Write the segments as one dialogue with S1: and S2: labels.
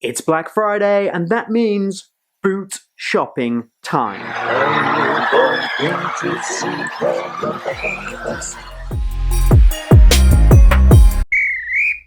S1: It's Black Friday, and that means boot shopping time.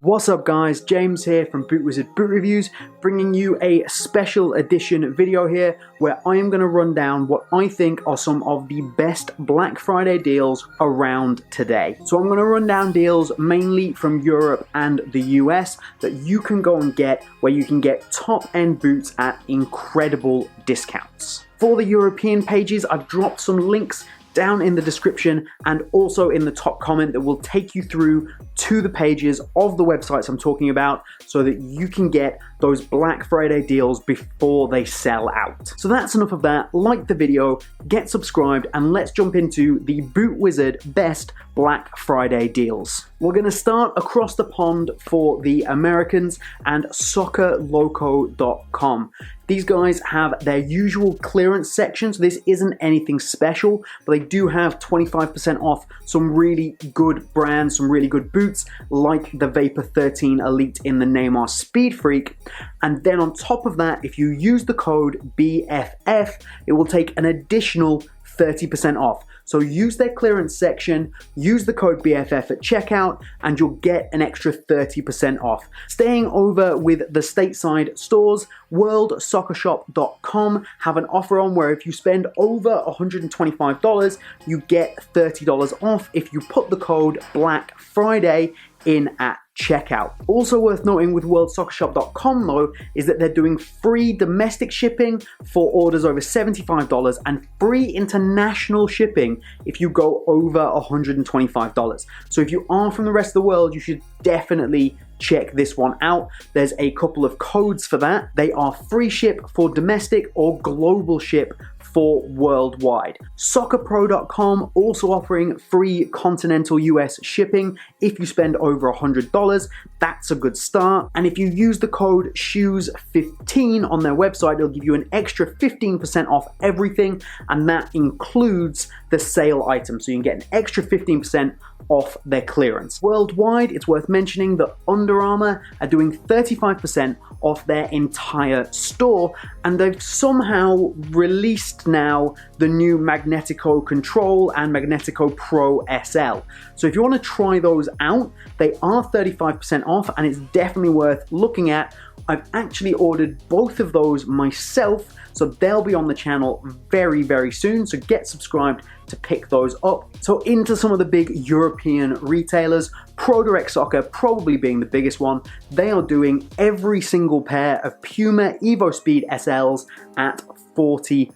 S1: What's up guys, James here from BootWizard Boot Reviews, bringing you a special edition video here where I am going to run down what I think are some of the best Black Friday deals around today. So I'm going to run down deals mainly from Europe and the US that you can go and get, where you can get top end boots at incredible discounts. For the European pages, I've dropped some links down in the description and also in the top comment that will take you through to the pages of the websites I'm talking about so that you can get those Black Friday deals before they sell out. So that's enough of that. Like the video, get subscribed, and let's jump into the BootWizard best Black Friday deals. We're going to start across the pond for the Americans and SoccerLoco.com. These guys have their usual clearance section, so this isn't anything special, but they do have 25% off some really good brands, some really good boots, like the Vapor 13 Elite in the Neymar Speed Freak. And then on top of that, if you use the code BFF, it will take an additional 30% off. So use their clearance section, use the code BFF at checkout, and you'll get an extra 30% off. Staying over with the stateside stores, WorldSoccerShop.com have an offer on where if you spend over $125, you get $30 off if you put the code Black Friday in at checkout. Also worth noting with WorldSoccerShop.com though is that they're doing free domestic shipping for orders over $75 and free international shipping if you go over $125. So if you are from the rest of the world, you should definitely check this one out. There's a couple of codes for that. They are free ship for domestic or global ship for worldwide. SoccerPro.com also offering free continental US shipping if you spend over $100. That's a good start. And if you use the code SHOES15 on their website, it'll give you an extra 15% off everything, and that includes the sale item. So you can get an extra 15% off their clearance. Worldwide, it's worth mentioning that Under Armour are doing 35% off their entire store, and they've somehow released now the new Magnetico Control and Magnetico Pro SL. So if you want to try those out, they are 35% off, and it's definitely worth looking at. I've actually ordered both of those myself, so they'll be on the channel very, very soon, so get subscribed to pick those up. So into some of the big European retailers, ProDirect Soccer probably being the biggest one. They are doing every single pair of Puma Evo Speed SLs at £40.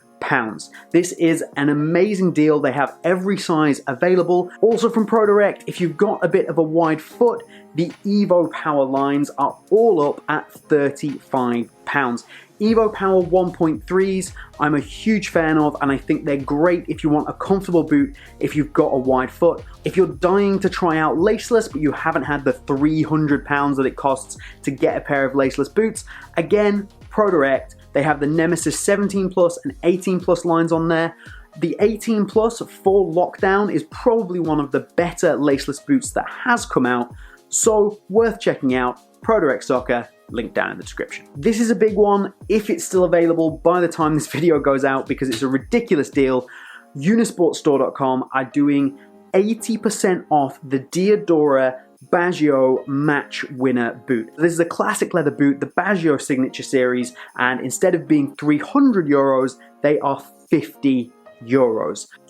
S1: This is an amazing deal. They have every size available. Also from ProDirect, if you've got a bit of a wide foot, the Evo Power lines are all up at £35. Evo Power 1.3s, I'm a huge fan of, and I think they're great if you want a comfortable boot if you've got a wide foot. If you're dying to try out laceless, but you haven't had the £300 that it costs to get a pair of laceless boots, again, ProDirect, they have the Nemesis 17 Plus and 18 Plus lines on there. The 18 Plus for lockdown is probably one of the better laceless boots that has come out, so worth checking out. ProDirect Soccer, link down in the description. This is a big one if it's still available by the time this video goes out, because it's a ridiculous deal. Unisportstore.com are doing 80% off the Diadora Baggio Match Winner boot. This is a classic leather boot, the Baggio Signature Series, and instead of being €300, they are €50.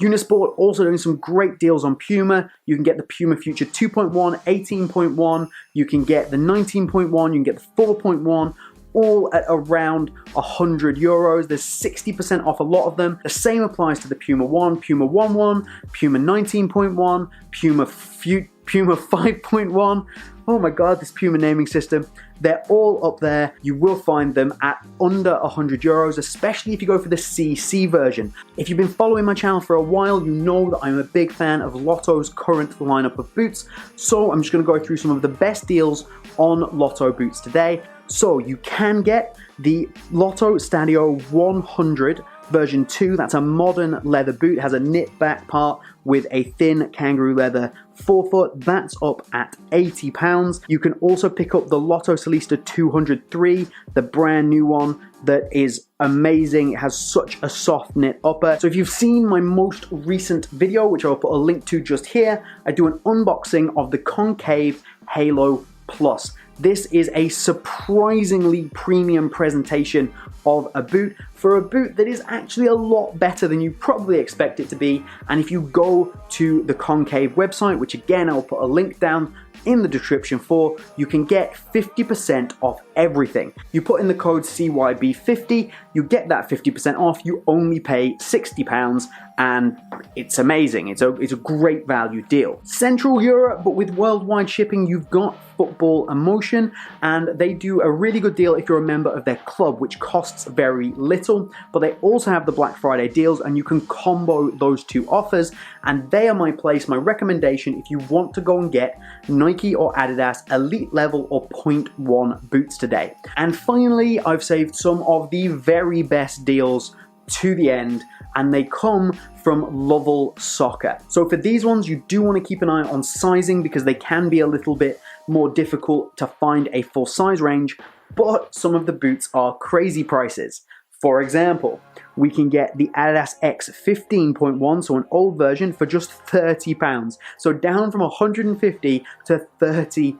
S1: Unisport also doing some great deals on Puma. You can get the Puma Future 2.1, 18.1, you can get the 19.1, you can get the 4.1, all at around €100. There's 60% off a lot of them. The same applies to the Puma 1, Puma 1.1, Puma 19.1, Puma 5.1. Oh my god, this Puma naming system. They're all up there. You will find them at under €100, especially if you go for the CC version. If you've been following my channel for a while, you know that I'm a big fan of Lotto's current lineup of boots. So I'm just going to go through some of the best deals on Lotto boots today. So you can get the Lotto Stadio 100 version 2. That's a modern leather boot. It has a knit back part with a thin kangaroo leather 4-foot, that's up at £80. You can also pick up the Lotto Solista 203, the brand new one that is amazing. It has such a soft knit upper. So if you've seen my most recent video, which I'll put a link to just here, I do an unboxing of the Concave Halo Plus. This is a surprisingly premium presentation of a boot for a boot that is actually a lot better than you probably expect it to be. And if you go to the Concave website, which again I'll put a link down in the description for, you can get 50% off everything. You put in the code CYB50, you get that 50% off, you only pay £60, and it's amazing. It's a great value deal. Central Europe, but with worldwide shipping, you've got Football Emotion, and they do a really good deal if you're a member of their club, which costs very little, but they also have the Black Friday deals, and you can combo those two offers, and they are my place, my recommendation if you want to go and get Nike or Adidas Elite Level or 0.1 boots today. And finally, I've saved some of the very best deals to the end, and they come from Lovell Soccer. So for these ones, you do want to keep an eye on sizing because they can be a little bit more difficult to find a full size range, but some of the boots are crazy prices. For example, we can get the Adidas X 15.1, so an old version, for just £30. So down from 150 to £30.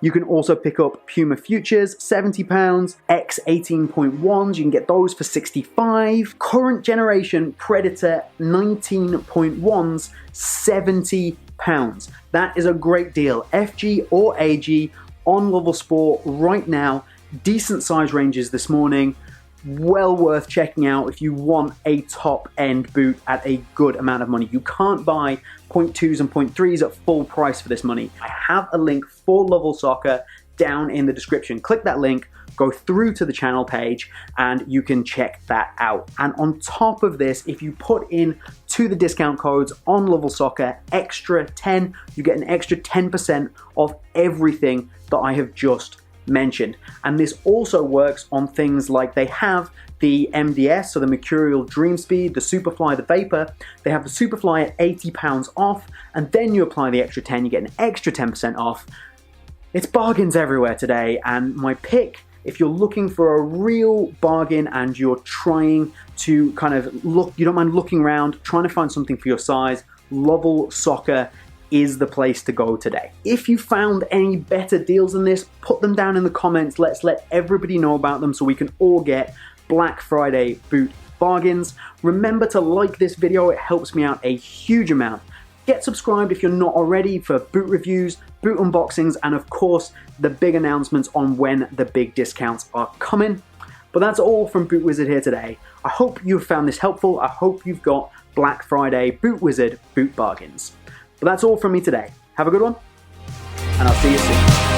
S1: You can also pick up Puma Futures, £70, X 18.1s, you can get those for £65, current generation Predator 19.1s, £70. That is a great deal. FG or AG on Lovell Sport right now, decent size ranges this morning. Well worth checking out if you want a top-end boot at a good amount of money. You can't buy 0.2s and 0.3s at full price for this money. I have a link for Lovell Soccer down in the description. Click that link, go through to the channel page, and you can check that out. And on top of this, if you put in to the discount codes on Lovell Soccer, extra 10, you get an extra 10% of everything that I have just mentioned. And this also works on things like they have the MDS, so the Mercurial Dream Speed, the Superfly, the Vapor. They have the Superfly at £80 off, and then you apply the extra 10, you get an extra 10% off. It's bargains everywhere today, and my pick, if you're looking for a real bargain and you're trying to kind of look, you don't mind looking around, trying to find something for your size, Lovell Soccer is the place to go today. If you found any better deals than this, put them down in the comments. Let's let everybody know about them so we can all get Black Friday boot bargains. Remember to like this video, it helps me out a huge amount. Get subscribed if you're not already for boot reviews, boot unboxings, and of course, the big announcements on when the big discounts are coming. But that's all from Boot Wizard here today. I hope you've found this helpful. I hope you've got Black Friday Boot Wizard boot bargains. But that's all from me today. Have a good one, and I'll see you soon.